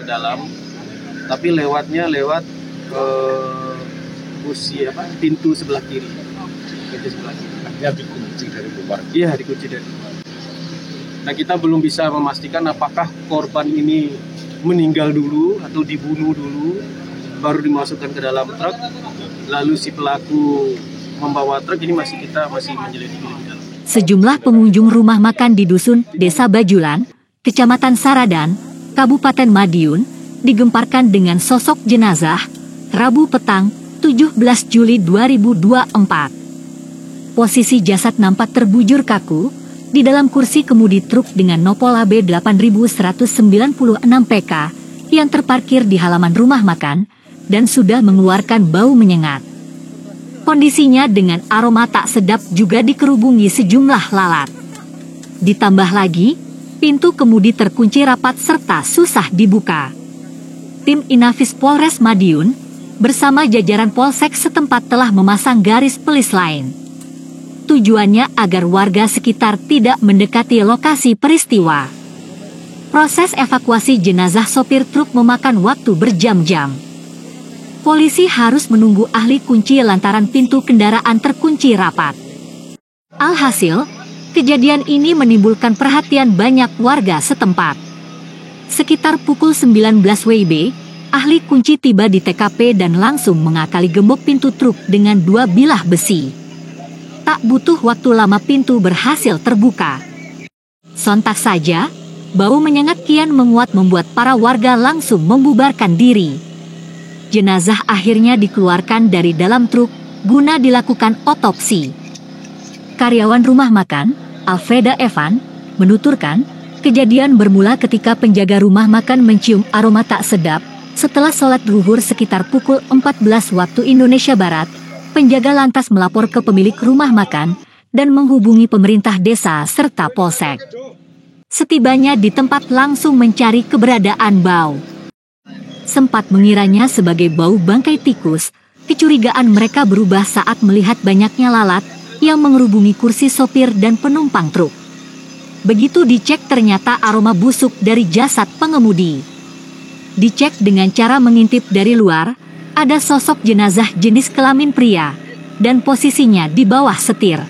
ke dalam, tapi lewatnya lewat pintu sebelah kiri. Pintu sebelah kiri. Ya, dikunci dari luar. Iya, dikunci dari luar. Nah, kita belum bisa memastikan apakah korban ini meninggal dulu atau dibunuh dulu, baru dimasukkan ke dalam truk. Lalu si pelaku membawa truk ini masih menyelidiki di dalam. Sejumlah pengunjung rumah makan di dusun Desa Bajulan, Kecamatan Saradan, Kabupaten Madiun, digemparkan dengan sosok jenazah Rabu petang 17 Juli 2024. Posisi jasad nampak terbujur kaku di dalam kursi kemudi truk dengan nopol AB 8196 PK yang terparkir di halaman rumah makan dan sudah mengeluarkan bau menyengat. Kondisinya dengan aroma tak sedap juga dikerubungi sejumlah lalat. Ditambah lagi, pintu kemudi terkunci rapat serta susah dibuka. Tim Inafis Polres Madiun bersama jajaran Polsek setempat telah memasang garis pelis lain. Tujuannya agar warga sekitar tidak mendekati lokasi peristiwa. Proses evakuasi jenazah sopir truk memakan waktu berjam-jam. Polisi harus menunggu ahli kunci lantaran pintu kendaraan terkunci rapat. Alhasil, kejadian ini menimbulkan perhatian banyak warga setempat. Sekitar pukul 19 WIB, ahli kunci tiba di TKP dan langsung mengakali gembok pintu truk dengan 2 bilah besi. Tak butuh waktu lama pintu berhasil terbuka. Sontak saja, bau menyengat kian menguat membuat para warga langsung membubarkan diri. Jenazah akhirnya dikeluarkan dari dalam truk guna dilakukan otopsi. Karyawan rumah makan, Alfreda Evan, menuturkan, kejadian bermula ketika penjaga rumah makan mencium aroma tak sedap. Setelah sholat zuhur sekitar pukul 14 waktu Indonesia Barat, penjaga lantas melapor ke pemilik rumah makan dan menghubungi pemerintah desa serta polsek. Setibanya di tempat langsung mencari keberadaan bau. Sempat mengiranya sebagai bau bangkai tikus, kecurigaan mereka berubah saat melihat banyaknya lalat yang mengerubungi kursi sopir dan penumpang truk. Begitu dicek ternyata aroma busuk dari jasad pengemudi. Dicek dengan cara mengintip dari luar, ada sosok jenazah jenis kelamin pria, dan posisinya di bawah setir.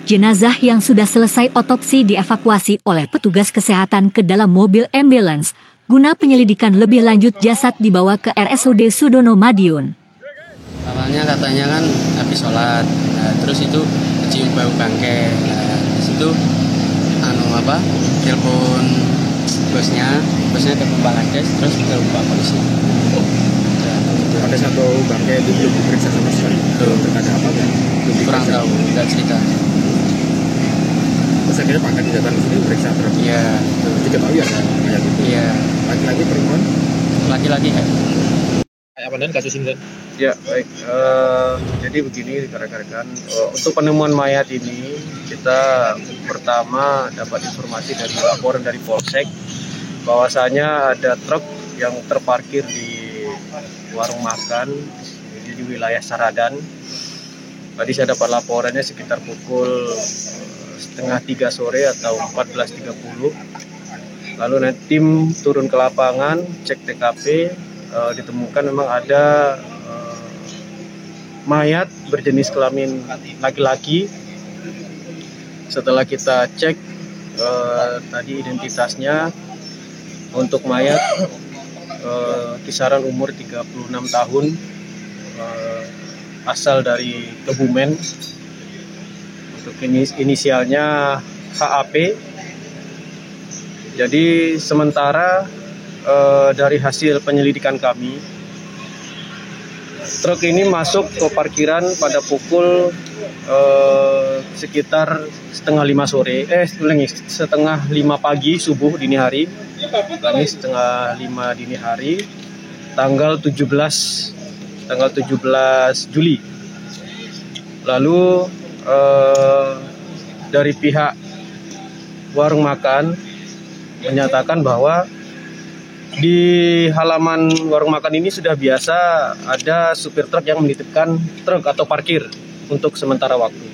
Jenazah yang sudah selesai otopsi dievakuasi oleh petugas kesehatan ke dalam mobil ambulans, guna penyelidikan lebih lanjut jasad dibawa ke RSUD Sudono Madiun. Awalnya katanya kan habis sholat, terus itu kecium bau bangkai, di situ telepon bosnya telepon Pak Kades, terus telepon Pak Polisi. Ada satu bangkai itu belum diperiksa sama sekali. Terkadang apa ya? Kurang tahu, nggak cerita. Terus akhirnya Pak Kades datang ke sini periksa berapa? Iya. Diketahui ada mayat itu. Iya. Laki-laki perempuan? Laki-laki kan. Kayak apa dan kasus ini dan? Ya baik, jadi begini rekan-rekan, untuk penemuan mayat ini kita pertama dapat informasi dari laporan dari Polsek bahwasanya ada truk yang terparkir di warung makan di wilayah Saradan. Tadi saya dapat laporannya sekitar pukul 2:30 sore atau 14.30. Lalu nanti tim turun ke lapangan, cek TKP, ditemukan memang ada mayat berjenis kelamin laki-laki. Setelah kita cek tadi identitasnya, untuk mayat kisaran umur 36 tahun, asal dari Kebumen. Untuk inisialnya HAP. Jadi sementara dari hasil penyelidikan kami, truk ini masuk ke parkiran pada pukul sekitar 4:30 pagi subuh dini hari. Ini 4:30 dini hari tanggal 17 Juli. Lalu dari pihak warung makan menyatakan bahwa di halaman warung makan ini sudah biasa ada supir truk yang menitipkan truk atau parkir untuk sementara waktu.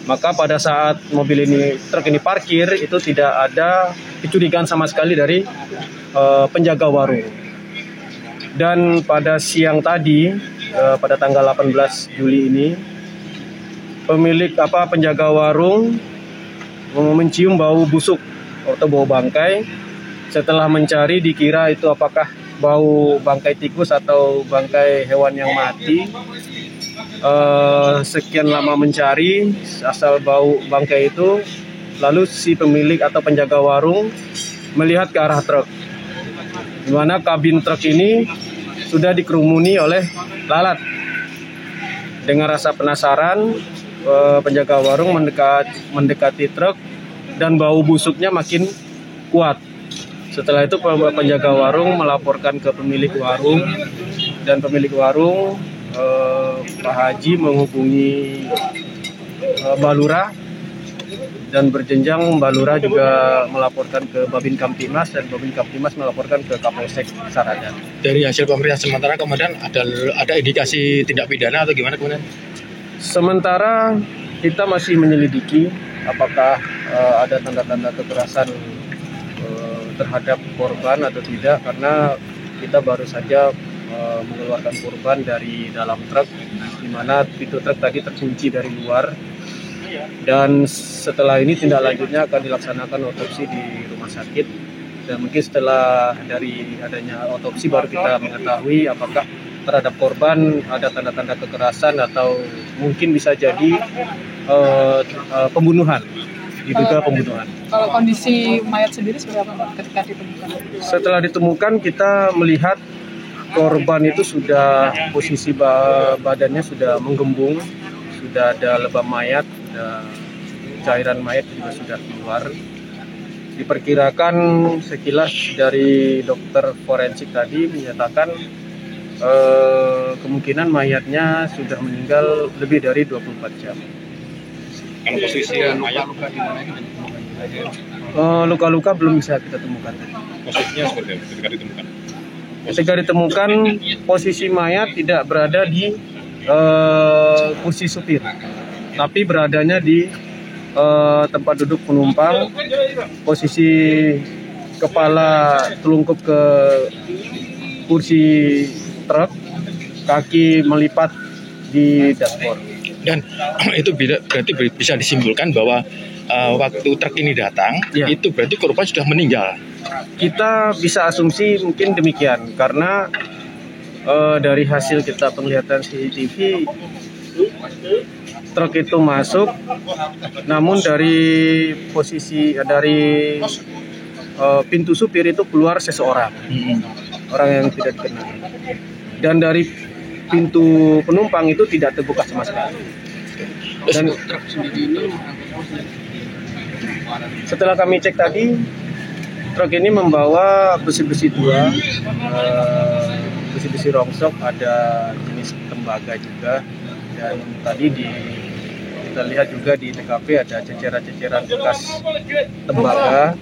Maka pada saat truk ini parkir, itu tidak ada kecurigaan sama sekali dari penjaga warung. Dan pada siang tadi, pada tanggal 18 Juli ini, penjaga warung mencium bau busuk atau bau bangkai. Setelah mencari, dikira itu apakah bau bangkai tikus atau bangkai hewan yang mati. Sekian lama mencari asal bau bangkai itu, lalu si pemilik atau penjaga warung melihat ke arah truk, di mana kabin truk ini sudah dikerumuni oleh lalat. Dengan rasa penasaran, penjaga warung mendekati truk dan bau busuknya makin kuat. Setelah itu penjaga warung melaporkan ke pemilik warung, dan pemilik warung Pak Haji menghubungi Balura, dan berjenjang Balura juga melaporkan ke Babin Kamtimas, dan Babin Kamtimas melaporkan ke Kapolsek Saradan. Dari hasil pemeriksaan sementara kemudian ada indikasi tindak pidana atau gimana kemudian? Sementara kita masih menyelidiki apakah ada tanda-tanda kekerasan terhadap korban atau tidak, karena kita baru saja mengeluarkan korban dari dalam truk, di mana pintu truk tadi terkunci dari luar. Dan setelah ini tindak lanjutnya akan dilaksanakan otopsi di rumah sakit, dan mungkin setelah dari adanya otopsi baru kita mengetahui apakah terhadap korban ada tanda-tanda kekerasan atau mungkin bisa jadi pembunuhan, diduga pembunuhan. Kalau kondisi mayat sendiri seperti apa, Pak, ketika ditemukan? Setelah ditemukan, kita melihat korban itu sudah posisi badannya sudah menggembung, sudah ada lebam mayat, ada cairan mayat juga sudah keluar. Diperkirakan sekilas dari dokter forensik tadi menyatakan kemungkinan mayatnya sudah meninggal lebih dari 24 jam. Kalau posisi mayat luka-luka belum bisa kita temukan. posisinya seperti apa ketika ditemukan? Ketika ditemukan, posisi mayat tidak berada di kursi supir, tapi beradanya di tempat duduk penumpang. Posisi kepala telungkup ke kursi truk, kaki melipat di dashboard. Dan itu berarti bisa disimpulkan bahwa waktu truk ini datang, Ya, itu berarti korban sudah meninggal. kita bisa asumsi mungkin demikian, karena dari hasil kita penglihatan CCTV, truk itu masuk, namun dari pintu supir itu keluar seseorang, orang yang tidak dikenal, dan dari pintu penumpang itu tidak terbuka sama sekali. Dan setelah kami cek tadi, truk ini membawa besi-besi tua, besi-besi rongsok, ada jenis tembaga juga, dan tadi kita lihat juga di TKP ada ceceran-ceceran bekas tembaga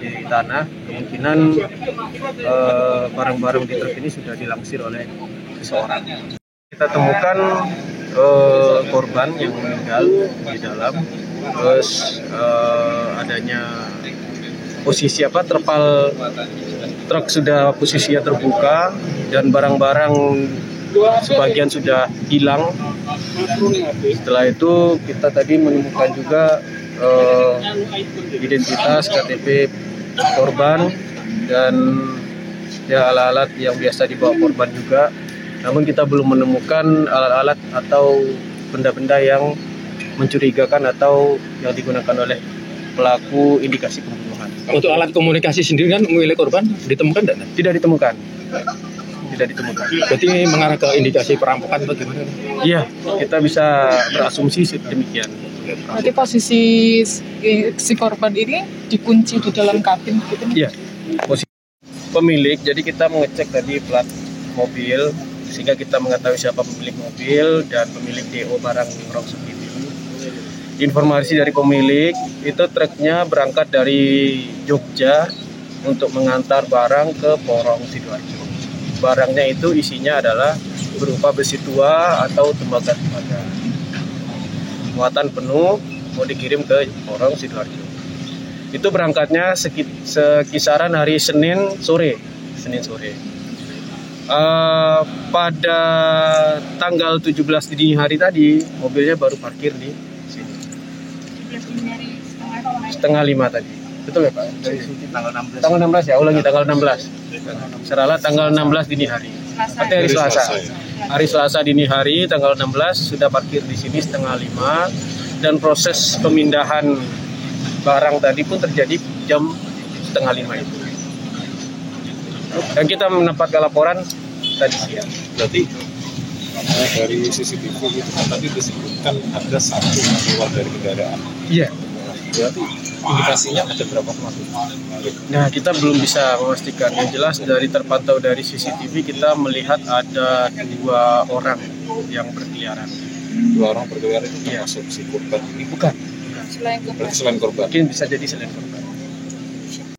di tanah. Kemungkinan barang-barang di truk ini sudah dilangsir oleh seseorang. Kita temukan korban yang meninggal di dalam, terus adanya posisi terpal truk sudah posisinya terbuka, dan barang-barang sebagian sudah hilang. Setelah itu kita tadi menemukan juga identitas KTP korban dan ya alat-alat yang biasa dibawa korban juga. Namun kita belum menemukan alat-alat atau benda-benda yang mencurigakan atau yang digunakan oleh pelaku indikasi pembunuhan. Untuk alat komunikasi sendiri kan milik korban ditemukan tidak? Tidak ditemukan. Tidak ditemukan. Berarti mengarah ke indikasi perampokan atau gimana? Iya, kita bisa berasumsi demikian. Berarti posisi si korban ini dikunci di dalam kabin gitu? Iya, posisi pemilik. Jadi kita mengecek tadi plat mobil, sehingga kita mengetahui siapa pemilik mobil dan pemilik DO barang rongsok itu. Informasi dari pemilik itu truknya berangkat dari Jogja untuk mengantar barang ke Porong Sidoarjo. Barangnya itu isinya adalah berupa besi tua atau tembaga-tembaga. muatan penuh, mau dikirim ke Porong Sidoarjo. Itu berangkatnya sekisaran hari Senin sore. Pada tanggal 17 dini hari tadi, mobilnya baru parkir di sini. 17 dini hari Setengah 5 tadi. Betul ya Pak? Dari Tanggal 16. tanggal 16 ya, ulangi tanggal 16. Seralah tanggal 16 dini hari. Berarti hari Selasa. Hari Selasa dini hari tanggal 16 sudah parkir di sini setengah 5 dan proses pemindahan barang tadi pun terjadi jam setengah 5 itu. Dan kita mendapatkan laporan tadi siang. Berarti dari CCTV itu kan tadi disebutkan ada satu keluar dari kendaraan. Iya. Berarti indikasinya ada berapa pelaku? Nah, kita belum bisa memastikan. Yang jelas dari terpantau dari CCTV kita melihat ada 2 orang yang berkeliaran. 2 orang berkeliaran itu Iya. termasuk si korban ini? Bukan. selain Berarti selain korban. Mungkin bisa jadi selain korban.